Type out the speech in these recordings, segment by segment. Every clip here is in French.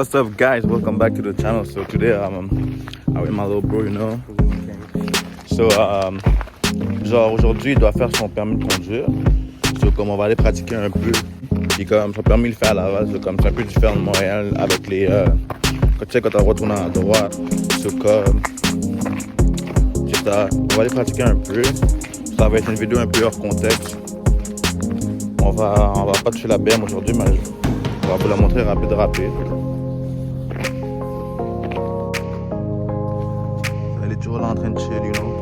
What's up, guys? Welcome back to the channel. So today I'm with my little bro, you know. So genre aujourd'hui il doit faire son permis de conduire. So comme on va aller pratiquer un peu. Puis comme son permis le fait à Laval, so comme c'est un peu différent de Montréal avec les quand tu sais quand on retourne à droite. So comme c'est ça. On va aller pratiquer un peu. Ça va être une vidéo un peu hors contexte. On va pas toucher la BM aujourd'hui, mais on va vous la montrer rapide. Elle est toujours là en train de chill, you know.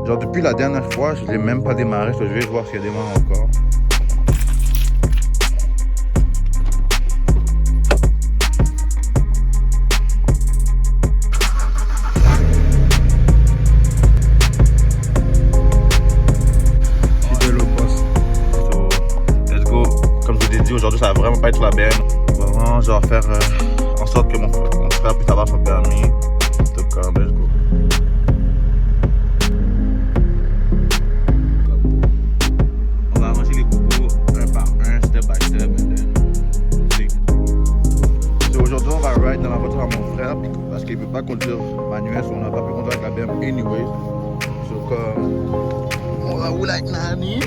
Genre depuis la dernière fois, je l'ai même pas démarré, so je vais voir s'il y a des démarre encore. Aujourd'hui, ça va vraiment pas être la BM. On va vraiment genre faire en sorte que mon frère puisse avoir son permis. Donc, let's go. On va arranger les coupeaux un par un, step by step. So, aujourd'hui, on va ride dans la voiture à mon frère parce qu'il ne peut pas conduire manuel. So, on n'a pas pu conduire avec la BM anyway. So, on va rouler avec Nani.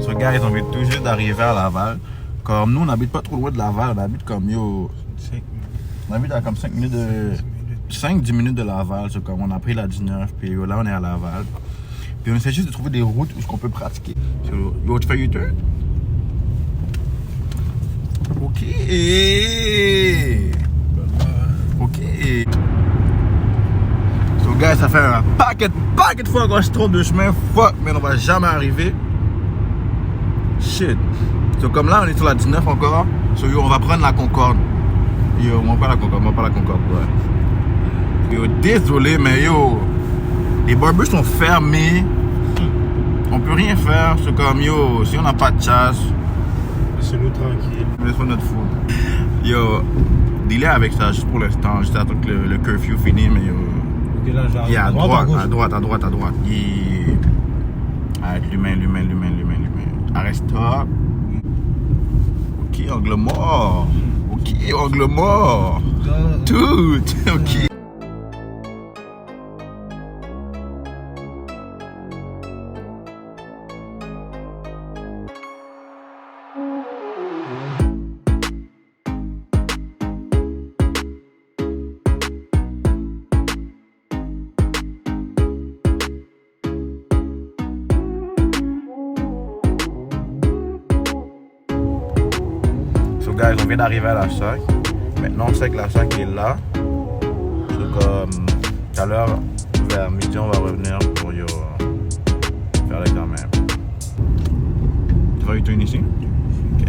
So guys, on vient tout juste d'arriver à Laval. Comme nous, on n'habite pas trop loin de Laval, on habite comme on habite à comme 5-10 minutes de Laval. So, comme on a pris la 19, puis là on est à Laval. Puis on essaie juste de trouver des routes où on peut pratiquer. So, tu fais U-turn? Ok. So guys, ça fait un paquet de fois qu'on se trompe de chemin. Fuck, mais on va jamais arriver. Shit. So, comme là, on est sur la 19 encore. So, yo, on va prendre la Concorde. Yo, on va pas la Concorde, ouais. Yo, désolé, mais yo, les barbecues sont fermés. On peut rien faire. C'est comme, yo, si on n'a pas de chasse, laissez-nous tranquille. Laissez-nous notre food. Yo, dealer avec ça juste pour l'instant. Juste attendre que le curfew finisse, mais yo. Okay, là, il est à droite. Arrête, l'humain. Arrête, stop. Ok, angle mort. Tout. Ok. So guys, on vient d'arriver à la SAC. Maintenant on sait que la SAC est là. So comme tout à l'heure, vers midi, on va revenir pour faire l'examen. Tu vas U-turn ici? Ok.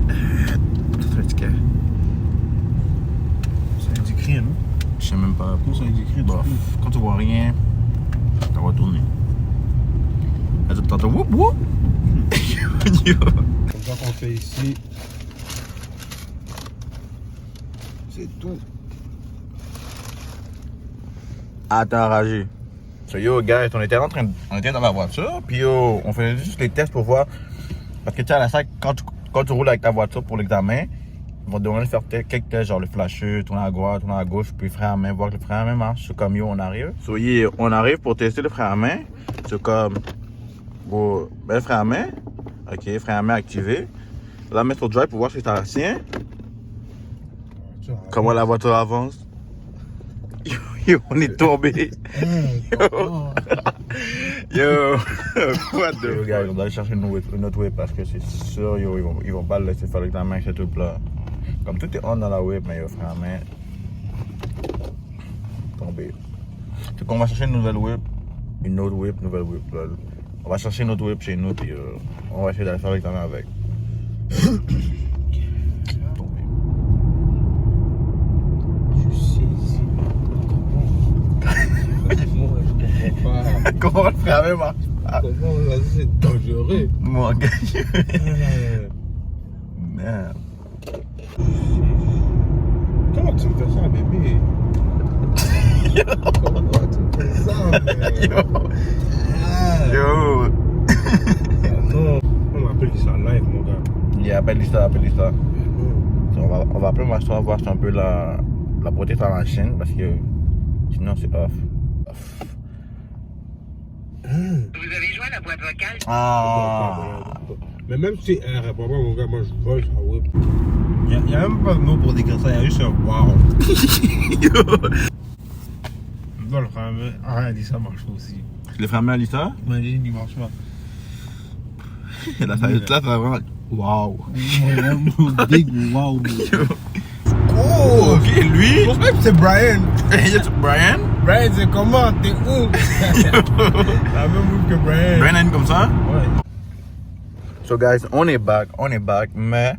C'est un ticket. Ça indique rien, non? Je sais même pas. Non, ça indique rien. Bof. Quand tu vois rien, ça va tourner. T'entends whoop whoop? Comme ça qu'on fait ici. C'est tout. Attends, enragé. So yo guys, on était dans la voiture, puis yo, on faisait juste les tests pour voir. Parce que tu sais, à la SAC, quand tu roules avec ta voiture pour l'examen, ils vont te demander de faire quelques tests, genre le flasheux, tourner à droite, tourner à gauche, puis le frein à main, voir que le frein à main marche. C'est comme yo, on arrive. So yeah, on arrive pour tester le frein à main. C'est comme, bon, le frein à main. Ok, frein à main activé. Là, mettre sur drive pour voir si ça tient. Comment la voiture avance. Yo, on est tombé. Yo, what the gars, on doit aller chercher une autre whip parce que c'est sûr, yo, ils vont pas le laisser faire l'examen avec cette whip là. Comme tout est on dans la whip, mais yo, frère à main. Tombé. C'est qu'on va chercher une nouvelle whip. Nouvelle whip là. On va chercher une autre whip chez nous, puis on va essayer d'aller faire l'examen avec. Comment le frère avec marche pas? Comment c'est dangereux? Mon gars. Merde. Comment tu me fais ça, bébé? Comment tu me fais ça, bébé? Yo. Non, on appelle ça live, mon gars. Yeah, appelle ça. So, on va appeler mon master, voir un peu la beauté de la machine, parce que sinon c'est off. Vous avez joint la boîte vocale? Ah. Mais même si elle répond pas, mon gars, moi je vole ça, ouais. Il y a même pas de mots pour décrire ça, il y a juste un wow. Non, le frère, ah, Alissa marche pas aussi. Le frère à Lisa? Imagine, il marche pas. Là, ça va vraiment. Waouh! Big wow. Oh, ok, lui! Je pense même que c'est Brian. Brian? Brian, c'est comment? T'es où? La même move que Brian. Brian comme ça? Ouais. So guys, on est back, mais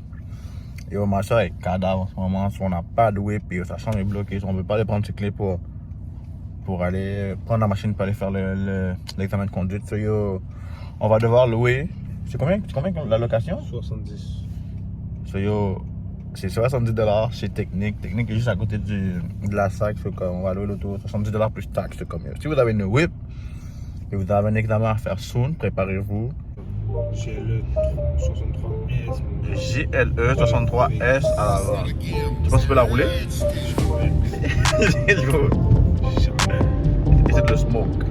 yo, ma soeur est cadavre en ce moment, on n'a pas de whip, et sa chambre est bloquée, on ne peut pas aller prendre ses clés pour aller prendre la machine pour aller faire l'examen de conduite. So yo, on va devoir louer. C'est combien la location? 70. So yo, c'est 70$ chez Technique. Technique est juste à côté de la SAC, so on va louer l'auto, 70$ plus taxes. Comme yo. Si vous avez une whip et vous avez un examen à faire soon, préparez-vous. GLE 63S. JLE 63S à l'avant. Tu penses que tu peux la rouler? C'est le smoke.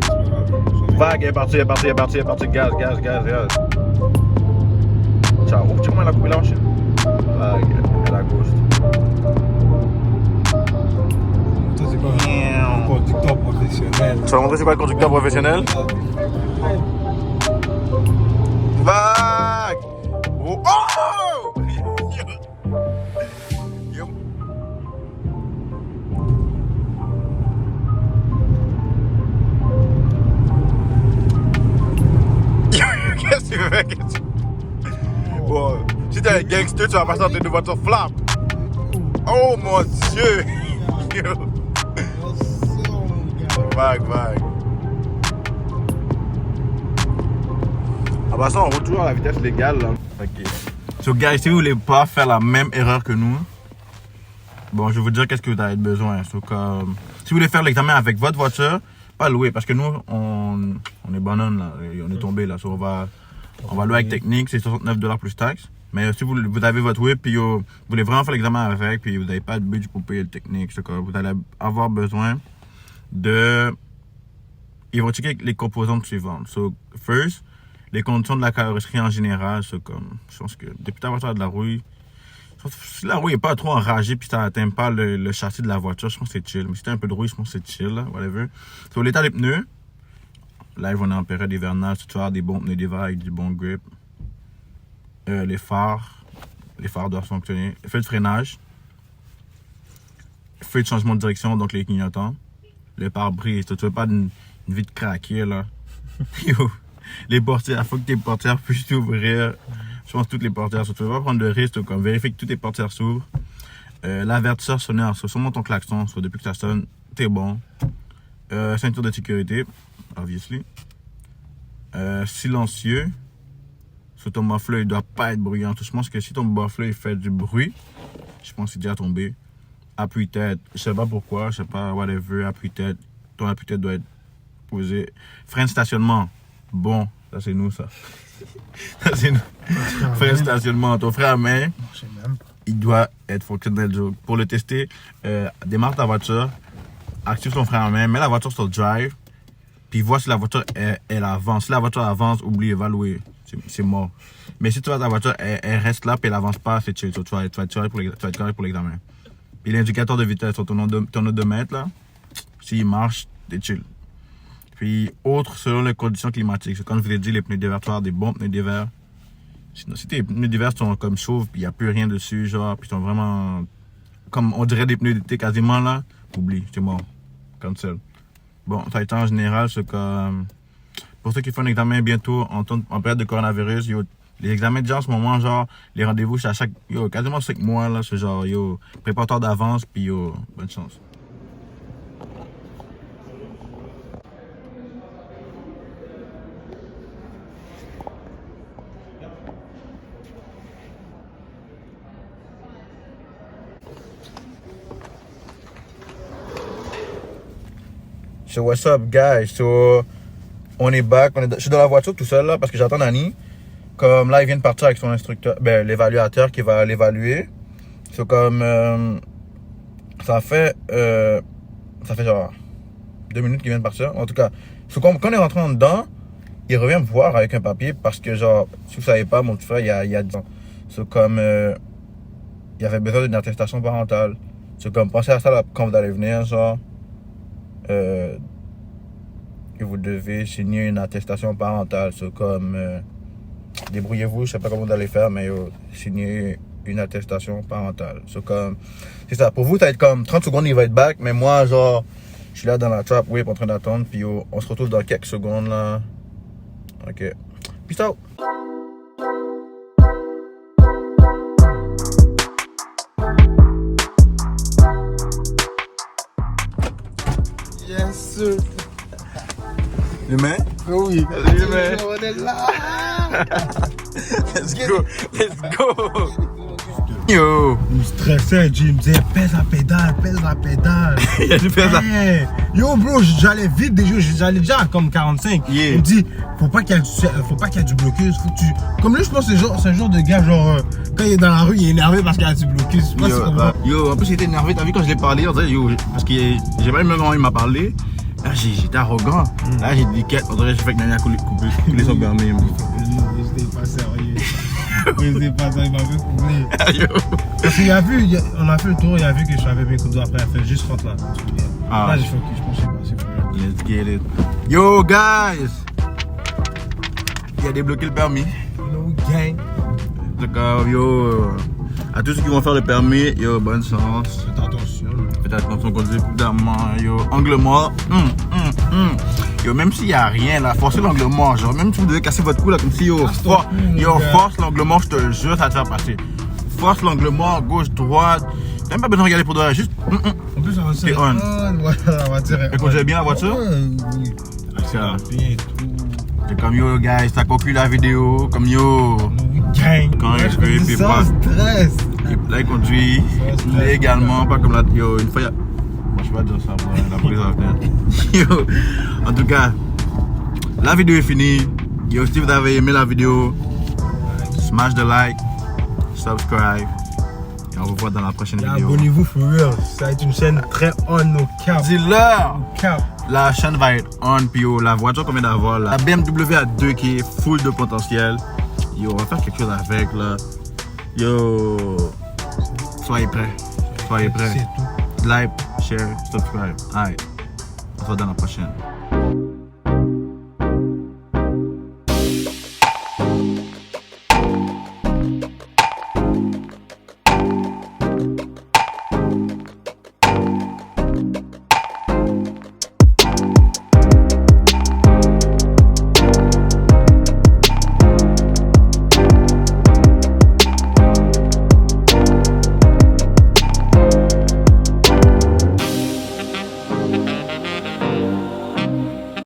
Vague, elle est partie, gaz. Ciao. Tu sais comment elle a coupé la machine? Vague, elle a ghost. Ça, c'est quoi? Un conducteur professionnel. Tu vas montrer c'est quoi le conducteur professionnel? Vague! Oh! Oh! Yo. Qu'est-ce que tu fais? Bon, si t'es un gangster, tu vas passer entre deux voitures flap. Oh mon Dieu! Yo. Vague. En passant, on roule toujours à la vitesse légale là. Ok. So guys, si vous voulez pas faire la même erreur que nous, bon, je vais vous dire qu'est-ce que vous avez besoin. So, comme, si vous voulez faire l'examen avec votre voiture, pas louer, parce que nous, on est banane là, on est tombé là. So, on va louer avec Technique, c'est 69$ plus taxes. Mais si vous avez votre whip, puis vous voulez vraiment faire l'examen avec, puis vous n'avez pas de budget pour payer le Technique, c'est comme, vous allez avoir besoin de... Ils vont checker les composantes suivantes. So, first, les conditions de la carrosserie en général, c'est comme, je pense que depuis ta voiture a de la rouille, si la rouille n'est pas trop enragée puis ça n'atteint pas le châssis de la voiture, je pense que c'est chill. Mais si t'as un peu de rouille, je pense que c'est chill, là, whatever. Sur l'état des pneus, là, on est en période hivernale, tu vas avoir des bons pneus d'hiver avec du bon grip. Les phares doivent fonctionner. Feu de freinage, feu de changement de direction, donc les clignotants. Le pare-brise, tu veux pas une vitre craquée, là. Les portières, il faut que tes portières puissent s'ouvrir. Je pense toutes les portières. Tu ne veux pas prendre de risque, comme vérifier que toutes tes portières s'ouvrent. L'avertisseur sonore, sur seulement ton klaxon, soit depuis que ça sonne, t'es bon. Ceinture de sécurité, obviously. Silencieux. Sur ton muffler, il ne doit pas être bruyant. Je pense que si ton muffler il fait du bruit, je pense qu'il est déjà tombé. Appuie-tête, je sais pas pourquoi, je sais pas, whatever, appuie-tête. Ton appuie-tête doit être posé. Frein de stationnement. Bon, ça c'est nous ça. Ça c'est nous. Frein de stationnement, ton frein à main, il doit être fonctionnel. Pour le tester, démarre ta voiture, active ton frein à main, mets la voiture sur drive, puis vois si la voiture elle avance. Si la voiture avance, oublie, évaluer. C'est mort. Mais si tu vois ta voiture, elle reste là, puis elle avance pas, c'est chill. Tu vas être correct pour l'examen. Puis l'indicateur de vitesse sur ton odomètre, là, s'il marche, t'es chill. Puis, autre selon les conditions climatiques. C'est comme je vous l'ai dit, les pneus d'hiver, tu vas avoir des bons pneus d'hiver. Sinon, si tes pneus d'hiver sont comme chauves, puis il n'y a plus rien dessus, genre, puis ils sont vraiment comme on dirait des pneus d'été quasiment là, oublie, c'est mort. Cancel. Bon, ça a été en général, c'est comme. Pour ceux qui font un examen bientôt en période de coronavirus, les examens déjà en ce moment, genre, les rendez-vous, c'est à quasiment 5 mois, là, c'est genre, prépare-toi d'avance, puis bonne chance. So, what's up, guys? So, on est back. Je suis dans la voiture tout seul, là, parce que j'attends Nani. Comme là, il vient de partir avec son instructeur, l'évaluateur qui va l'évaluer. C'est comme... ça fait genre 2 minutes qu'il vient de partir. En tout cas, quand on est rentré en dedans, il revient me voir avec un papier parce que, genre, si vous savez pas, mon petit frère, il y a 10 ans. C'est comme... il avait besoin d'une attestation parentale. C'est comme, pensez à ça là, quand vous allez venir, genre... que vous devez signer une attestation parentale. C'est comme... débrouillez-vous, je sais pas comment vous allez faire, mais signer une attestation parentale. C'est comme... C'est ça. Pour vous, ça va être comme 30 secondes, il va être back, mais moi, genre... Je suis là dans la trap whip en train d'attendre, puis on se retrouve dans quelques secondes, là. Ok. Peace out! Yes, sir. Humain? Oui. Humain. On est là. Let's go! Let's go! Yo! Il me stressait, il me disait pèse la pédale. Il a dû faire ça. Hey. Yo bro, j'allais vite déjà, j'allais déjà à comme 45. Yeah. Il me dit faut pas qu'il y ait du blocus, faut que tu... Comme lui je pense que c'est un genre de gars genre quand il est dans la rue il est énervé parce qu'il y a du blocus. Je sais pas si tu comprends. Yo, en plus il était énervé, t'as vu quand je l'ai parlé, on dirait yo, parce que j'ai pas eu le même moment il m'a parlé. Là j'étais arrogant. Là j'ai dit on dirait que j'ai fait que Nani a couler son permis. J'étais pas sérieux. J'étais pas sérieux, il m'a fait couler. Parce qu'il a vu, on a fait le tour, il a vu que je savais mes coups après, il a fait juste rentre là. Ah. Là j'ai fait ok, je pense que c'est pas assez. Let's get it. Yo guys! Il a débloqué le permis. No gang. Donc yo, à tous ceux qui vont faire le permis, yo, bonne chance. Faites attention. Faites attention, conduisez prudemment, yo, angle mort. Yo, même s'il y a rien là, forcez l'angle mort, genre, même si vous devez casser votre cou là, comme si yo, force l'angle mort, je te jure, ça va te faire passer. Force l'angle mort, gauche, droite. T'as même pas besoin de regarder pour toi, juste. En plus, on va se T'es on. Voilà, la voiture est. Elle conduisait bien la voiture? Oui. Ça. Bien et tout. C'est comme yo, guys, t'as conclu la vidéo, comme yo. No gang. Quand il veut, puis sans pas. stress. Là, il conduit légalement, pas comme la. Yo, une fois, moi, je vais pas dire ça, bro, la police va venir. Yo, en tout cas, la vidéo est finie. Yo, si vous avez aimé la vidéo, smash the like, subscribe. Et on vous voit dans la prochaine vidéo. Abonnez-vous for real. Ça va être une chaîne très on au cap. Dis-leur! Au cap. La chaîne va être on, puis yo, la voiture qu'on vient d'avoir, la BMW A2 qui est full de potentiel. Yo, on va faire quelque chose avec là. Yo, soyez prêts. Soyez prêts. C'est tout. Like, share, subscribe. Alright, on se voit dans la prochaine.